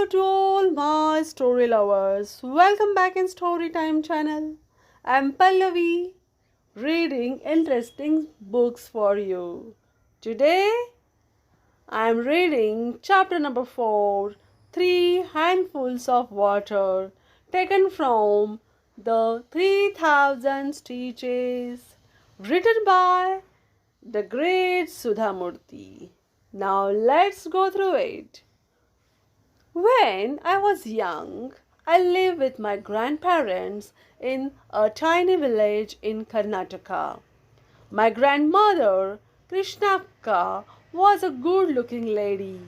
Hello to all my story lovers. Welcome back in Storytime channel. I'm Pallavi, reading interesting books for you. Today I'm reading chapter number 4, Three Handfuls of Water, taken from the 3000 Stitches, written by the great Sudha Murty. Now let's go through it. When I was young, I lived with my grandparents in a tiny village in Karnataka. My grandmother, Krishnakka, was a good looking lady,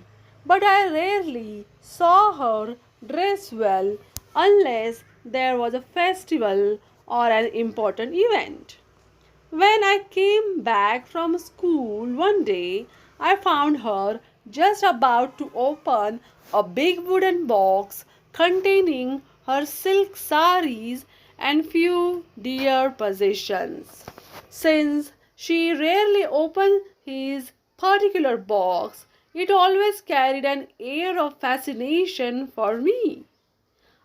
but I rarely saw her dress well unless there was a festival or an important event. When I came back from school one day, I found her just about to open a big wooden box containing her silk saris and few dear possessions. Since she rarely opened his particular box, it always carried an air of fascination for me.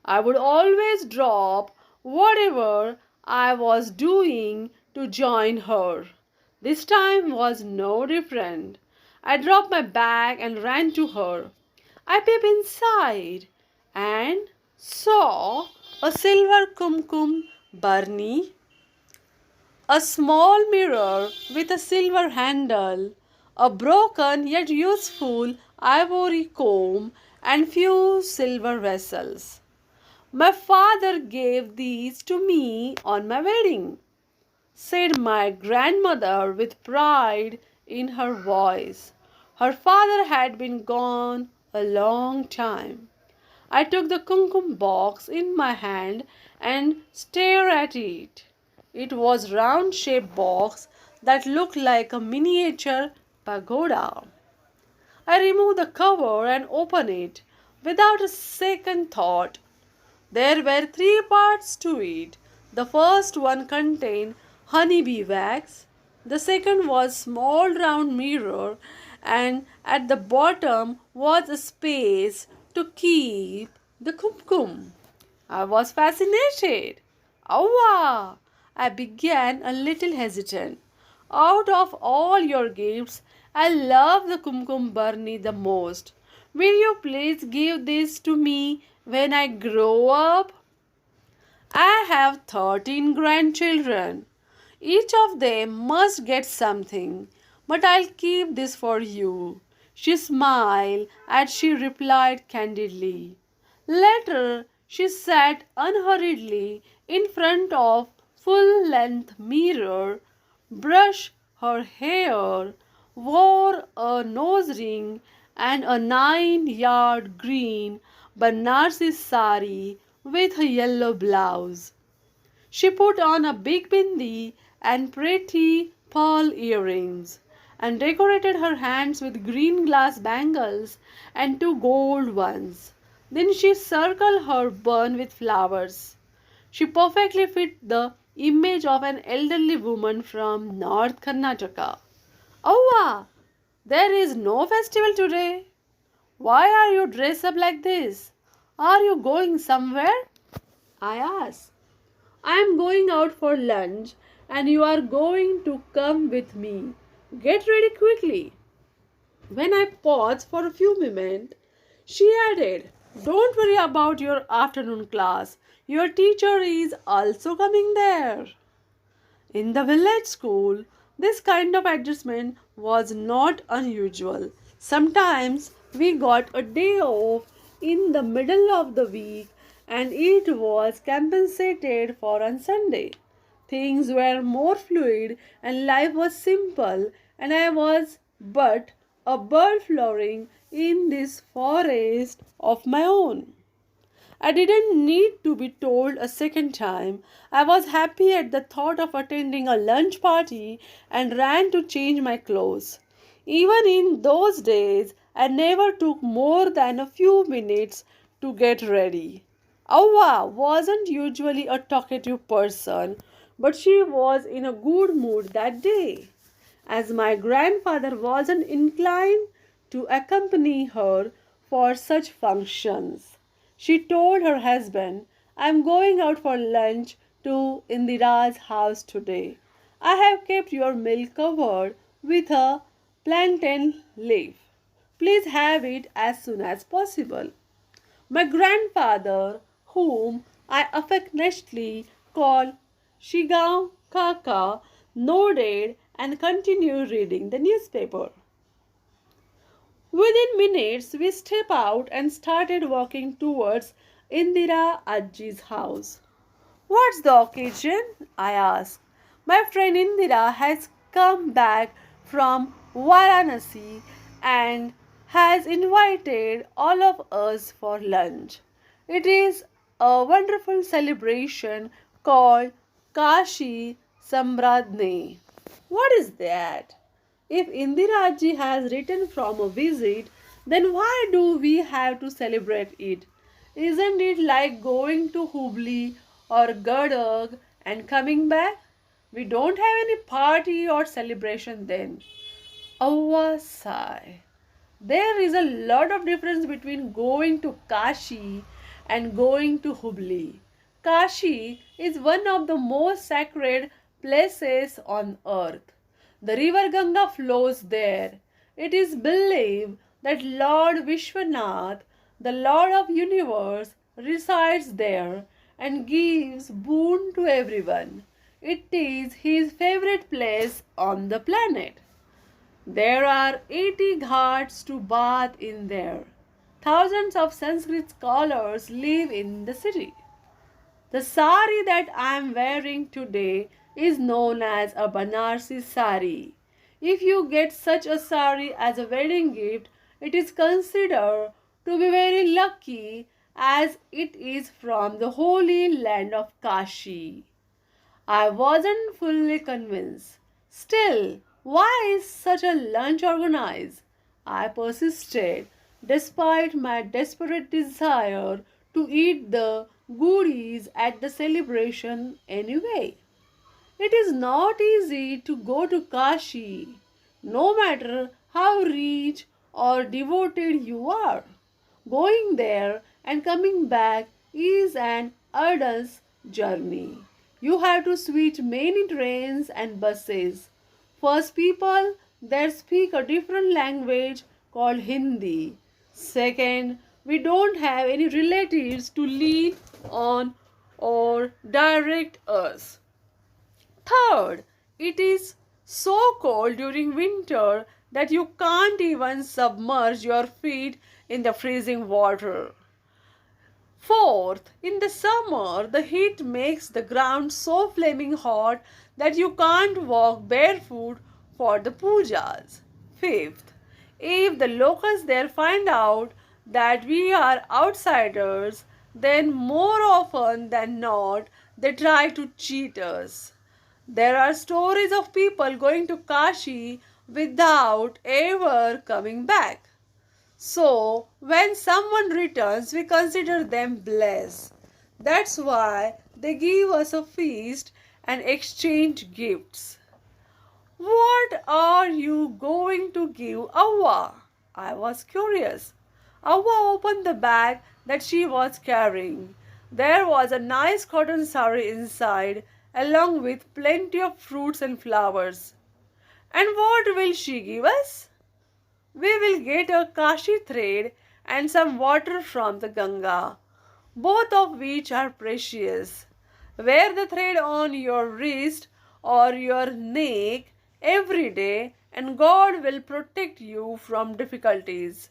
I would always drop whatever I was doing to join her. This time was no different. I dropped my bag and ran to her. I peeped inside and saw a silver kumkum burni, a small mirror with a silver handle, a broken yet useful ivory comb, and few silver vessels. My father gave these to me on my wedding, said my grandmother with pride in her voice. Her father had been gone a long time. I took the kumkum box in my hand and stared at it. It was a round-shaped box that looked like a miniature pagoda. I removed the cover and opened it without a second thought. There were three parts to it. The first one contained honeybee wax. The second was small round mirror, and at the bottom was a space to keep the kumkum. I was fascinated. Awa! I began a little hesitant. Out of all your gifts, I love the kumkum burni the most. Will you please give this to me when I grow up? I have 13 grandchildren. Each of them must get something, but I'll keep this for you. She smiled as she replied candidly. Later, she sat unhurriedly in front of full-length mirror, brushed her hair, wore a nose ring and a 9-yard green Banarsi sari with a yellow blouse. She put on a big bindi and pretty pearl earrings, and decorated her hands with green glass bangles and two gold ones. Then she circled her bun with flowers. She perfectly fit the image of an elderly woman from North Karnataka. Oh, there is no festival today. Why are you dressed up like this? Are you going somewhere? I asked. I am going out for lunch and you are going to come with me. Get ready quickly. When I paused for a few moments, she added, don't worry about your afternoon class. Your teacher is also coming there. In the village school, this kind of adjustment was not unusual. Sometimes we got a day off in the middle of the week and it was compensated for on Sunday. Things were more fluid and life was simple, and I was but a bird flowering in this forest of my own. I didn't need to be told a second time. I was happy at the thought of attending a lunch party and ran to change my clothes. Even in those days, I never took more than a few minutes to get ready. Awa wasn't usually a talkative person, but she was in a good mood that day. As my grandfather wasn't inclined to accompany her for such functions. She told her husband, "I'm going out for lunch to Indira's house today. I have kept your milk covered with a plantain leaf. Please have it as soon as possible." My grandfather, whom I affectionately call Shigao Kaka, nodded and continued reading the newspaper. Within minutes, we stepped out and started walking towards Indira Ajji's house. "What's the occasion?" I asked. "My friend Indira has come back from Varanasi and has invited all of us for lunch. It is a wonderful celebration called Kashi Sambradne." What is that? If Indiraji has returned from a visit, then why do we have to celebrate it? Isn't it like going to Hubli or Gadag and coming back? We don't have any party or celebration then. Avva sigh. There is a lot of difference between going to Kashi and going to Hubli. Kashi is one of the most sacred places on earth. The river Ganga flows there. It is believed that Lord Vishwanath, the Lord of Universe, resides there and gives boon to everyone. It is his favorite place on the planet. There are 80 ghats to bath in there. Thousands of Sanskrit scholars live in the city. The sari that I am wearing today is known as a Banarsi sari. If you get such a sari as a wedding gift, it is considered to be very lucky as it is from the holy land of Kashi. I wasn't fully convinced. Still, why is such a lunch organized? I persisted, despite my desperate desire to eat the goodies at the celebration anyway. It is not easy to go to Kashi, no matter how rich or devoted you are. Going there and coming back is an arduous journey. You have to switch many trains and buses. First, people there speak a different language called Hindi. Second, we don't have any relatives to lean on or direct us. Third, it is so cold during winter that you can't even submerge your feet in the freezing water. Fourth, in the summer, the heat makes the ground so flaming hot that you can't walk barefoot for the pujas. Fifth, if the locals there find out that we are outsiders, then more often than not, they try to cheat us. There are stories of people going to Kashi without ever coming back. So, when someone returns, we consider them blessed. That's why they give us a feast and exchange gifts. What are you going to give Avva? I was curious. Avva opened the bag that she was carrying. There was a nice cotton sari inside, along with plenty of fruits and flowers. And what will she give us? We will get a Kashi thread and some water from the Ganga, both of which are precious. Wear the thread on your wrist or your neck every day, and God will protect you from difficulties.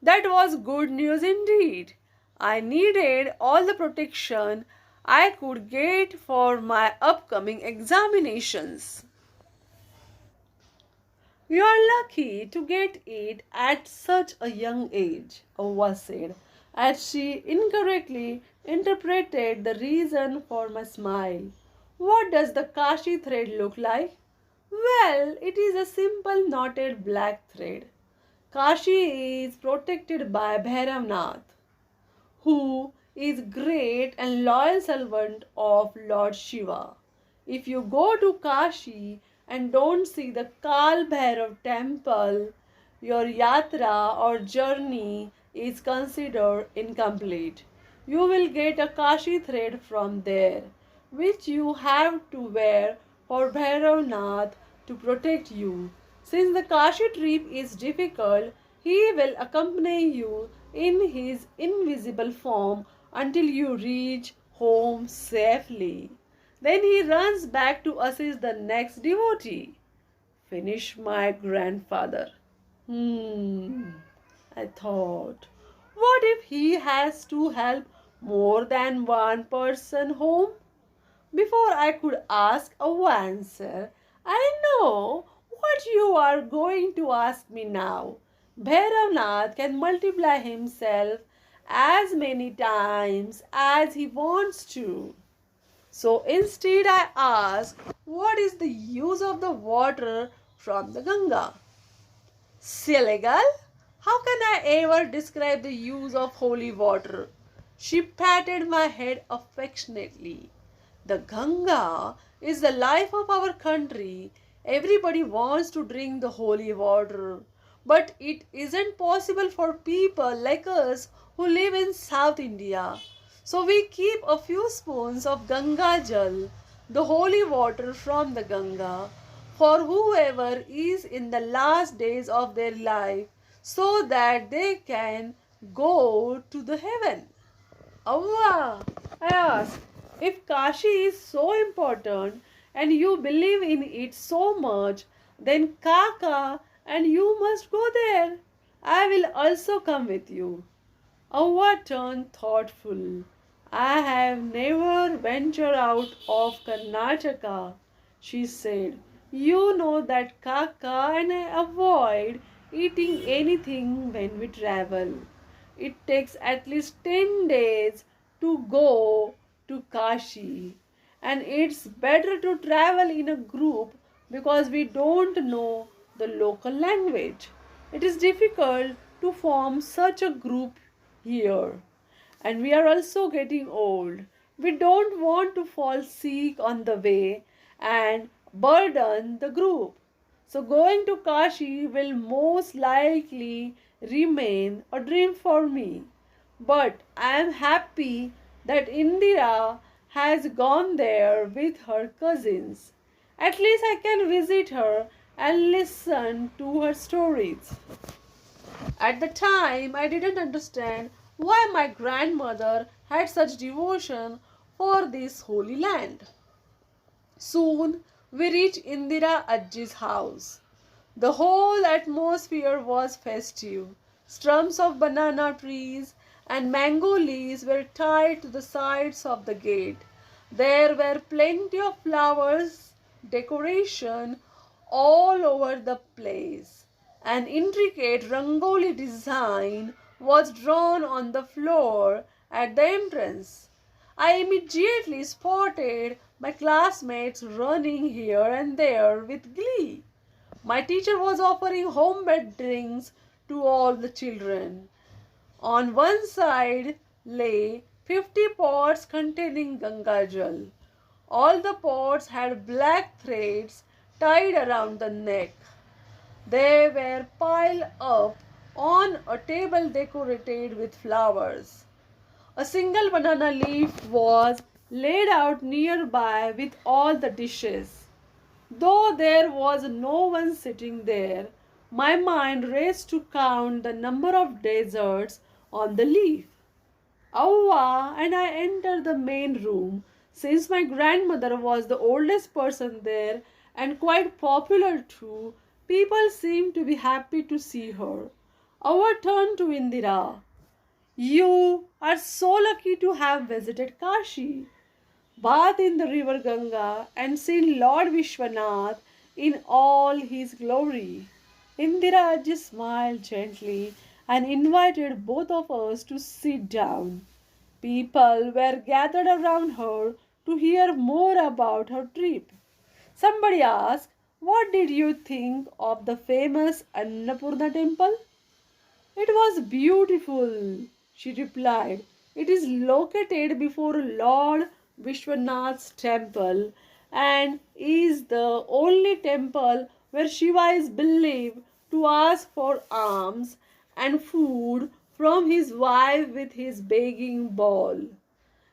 That was good news indeed. I needed all the protection I could get for my upcoming examinations. You are lucky to get it at such a young age, Avva said, as she incorrectly interpreted the reason for my smile. What does the Kashi thread look like? Well, it is a simple knotted black thread. Kashi is protected by Bhairavnath, who is great and loyal servant of Lord Shiva. If you go to Kashi and don't see the Kal Bhairav temple, your yatra or journey is considered incomplete. You will get a Kashi thread from there, which you have to wear for Bhairavnath to protect you. Since the Kashi trip is difficult, he will accompany you in his invisible form until you reach home safely. Then he runs back to assist the next devotee. Finish my grandfather. I thought, what if he has to help more than one person home? Before I could ask a answer, I know what you are going to ask me now. Bhairavnath can multiply himself as many times as he wants to. So instead, I ask, what is the use of the water from the Ganga? Siligal? How can I ever describe the use of holy water? She patted my head affectionately. The Ganga is the life of our country. Everybody wants to drink the holy water. But it isn't possible for people like us who live in South India. So we keep a few spoons of Ganga Jal, the holy water from the Ganga, for whoever is in the last days of their life so that they can go to the heaven. Avva, I asked, if Kashi is so important and you believe in it so much, then Kaka and you must go there. I will also come with you. Avva turned thoughtful. I have never ventured out of Karnataka, she said. You know that Kaka and I avoid eating anything when we travel. It takes at least 10 days to go to Kashi, and it's better to travel in a group because we don't know the local language. It is difficult to form such a group here, and we are also getting old. We don't want to fall sick on the way and burden the group. So going to Kashi will most likely remain a dream for me. But I am happy that Indira has gone there with her cousins. At least I can visit her and listen to her stories. At the time, I didn't understand why my grandmother had such devotion for this holy land. Soon we reached Indira Ajji's house. The whole atmosphere was festive. Stumps of banana trees and mango leaves were tied to the sides of the gate. There were plenty of flowers, decoration all over the place. An intricate rangoli design was drawn on the floor at the entrance. I immediately spotted my classmates running here and there with glee. My teacher was offering homemade drinks to all the children. On one side lay 50 pots containing Ganga Jal. All the pots had black threads tied around the neck. They were piled up on a table decorated with flowers. A single banana leaf was laid out nearby with all the dishes. Though there was no one sitting there, my mind raced to count the number of desserts on the leaf. Avva and I entered the main room. Since my grandmother was the oldest person there and quite popular too, people seemed to be happy to see her. Avva turned to Indira. You are so lucky to have visited Kashi, bathed in the river Ganga, and seen Lord Vishwanath in all his glory. Indira just smiled gently and invited both of us to sit down. People were gathered around her to hear more about her trip. Somebody asked, what did you think of the famous Annapurna temple? It was beautiful, she replied. It is located before Lord Vishwanath's temple and is the only temple where Shiva is believed to ask for alms and food from his wife with his begging bowl.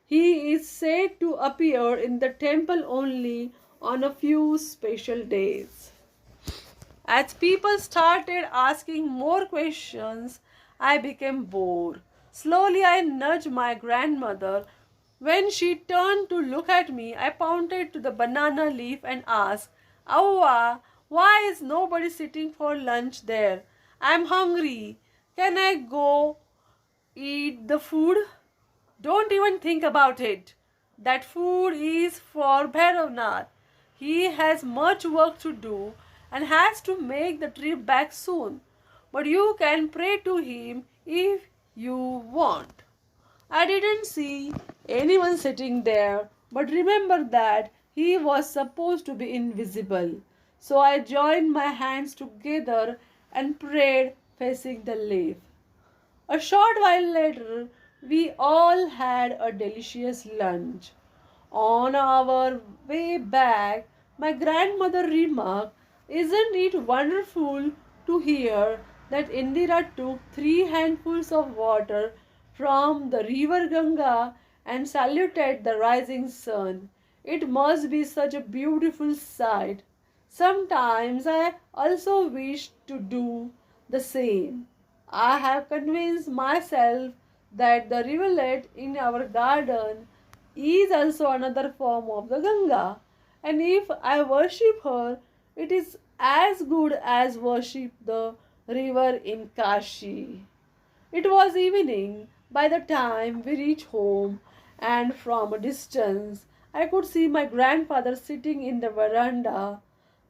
He is said to appear in the temple only on a few special days. As people started asking more questions, I became bored. Slowly, I nudged my grandmother. When she turned to look at me, I pointed to the banana leaf and asked, Awa, why is nobody sitting for lunch there? I'm hungry. Can I go eat the food? Don't even think about it. That food is for Bhairavnath. He has much work to do and has to make the trip back soon. But you can pray to him if you want. I didn't see anyone sitting there, but remember that he was supposed to be invisible. So I joined my hands together and prayed facing the leaf. A short while later, we all had a delicious lunch. On our way back, my grandmother remarked, Isn't it wonderful to hear that Indira took 3 handfuls of water from the river Ganga and saluted the rising sun? It must be such a beautiful sight. Sometimes I also wish to do the same. I have convinced myself that the rivulet in our garden is also another form of the Ganga, and if I worship her, it is as good as worship the river in Kashi. It was evening by the time we reached home, and from a distance I could see my grandfather sitting in the veranda.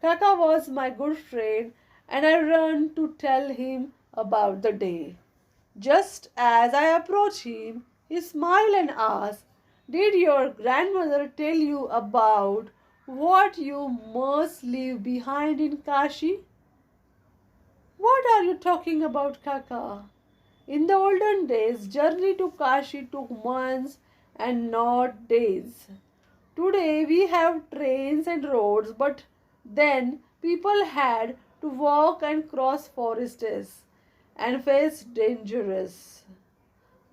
Kaka was my good friend, and I ran to tell him about the day. Just as I approached him, he smiled and asked, Did your grandmother tell you about what you must leave behind in Kashi? What are you talking about, Kaka? In the olden days, journey to Kashi took months and not days. Today we have trains and roads, but then people had to walk and cross forests and face dangers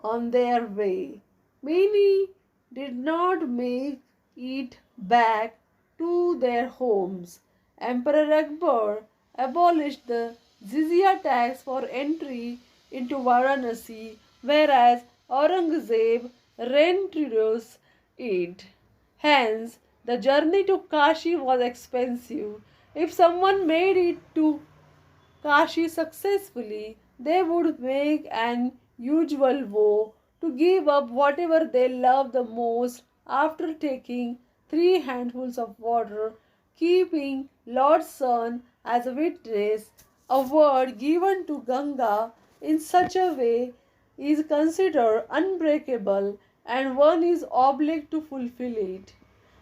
on their way. Many did not make it back to their homes. Emperor Akbar abolished the jizya tax for entry into Varanasi, whereas Aurangzeb reintroduced it. Hence, the journey to Kashi was expensive. If someone made it to Kashi successfully, they would make an usual vow to give up whatever they love the most after taking 3 handfuls of water, keeping Lord Sun as a witness. A word given to Ganga in such a way is considered unbreakable and one is obliged to fulfill it.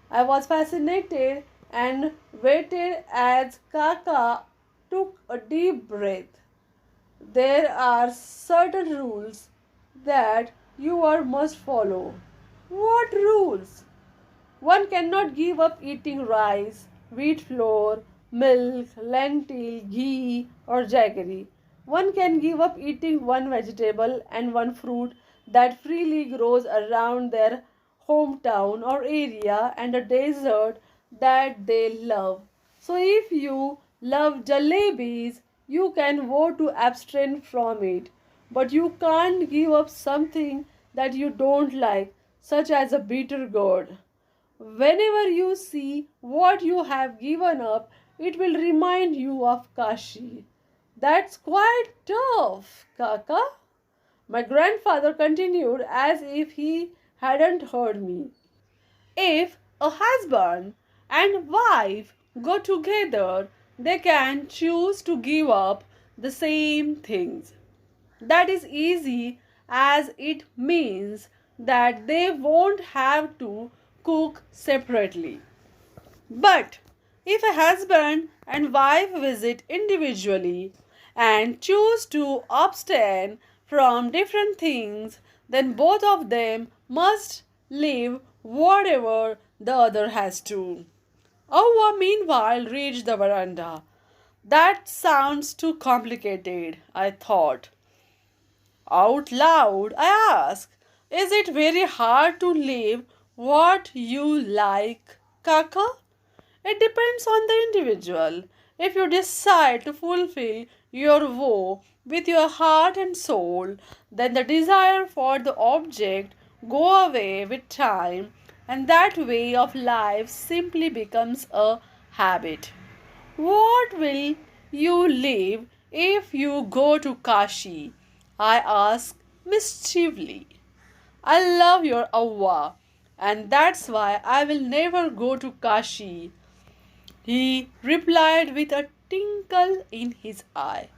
I was fascinated and waited as Kaka took a deep breath. There are certain rules that you are must follow. What rules? One cannot give up eating rice, wheat flour, milk, lentil, ghee, or jaggery. One can give up eating one vegetable and one fruit that freely grows around their hometown or area and a dessert that they love. So if you love jalebis, you can vote to abstain from it. But you can't give up something that you don't like, such as a bitter gourd. Whenever you see what you have given up, it will remind you of Kashi. That's quite tough, Kaka. My grandfather continued as if he hadn't heard me. If a husband and wife go together, they can choose to give up the same things. That is easy as it means that they won't have to cook separately. But if a husband and wife visit individually and choose to abstain from different things, then both of them must leave whatever the other has to. Awa meanwhile reached the veranda. That sounds too complicated, I thought. Out loud, I ask, is it very hard to live what you like, Kaka? It depends on the individual. If you decide to fulfill your vow with your heart and soul, then the desire for the object go away with time, and that way of life simply becomes a habit. What will you live if you go to Kashi? I ask mischievously. I love your Avva, and that's why I will never go to Kashi, he replied with a twinkle in his eye.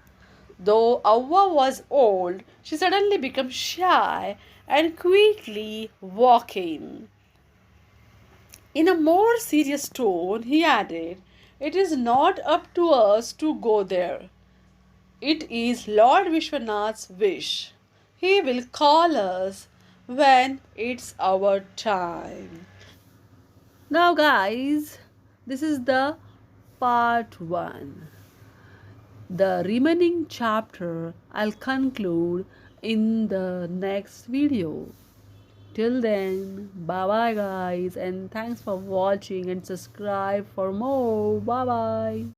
Though Avva was old, she suddenly became shy and quickly walked in. In a more serious tone, he added, it is not up to us to go there. It is Lord Vishwanath's wish. He will call us when it's our time. Now, guys, this is the part 1. The remaining chapter I'll conclude in the next video. Till then, bye bye, guys, and thanks for watching and subscribe for more. Bye bye.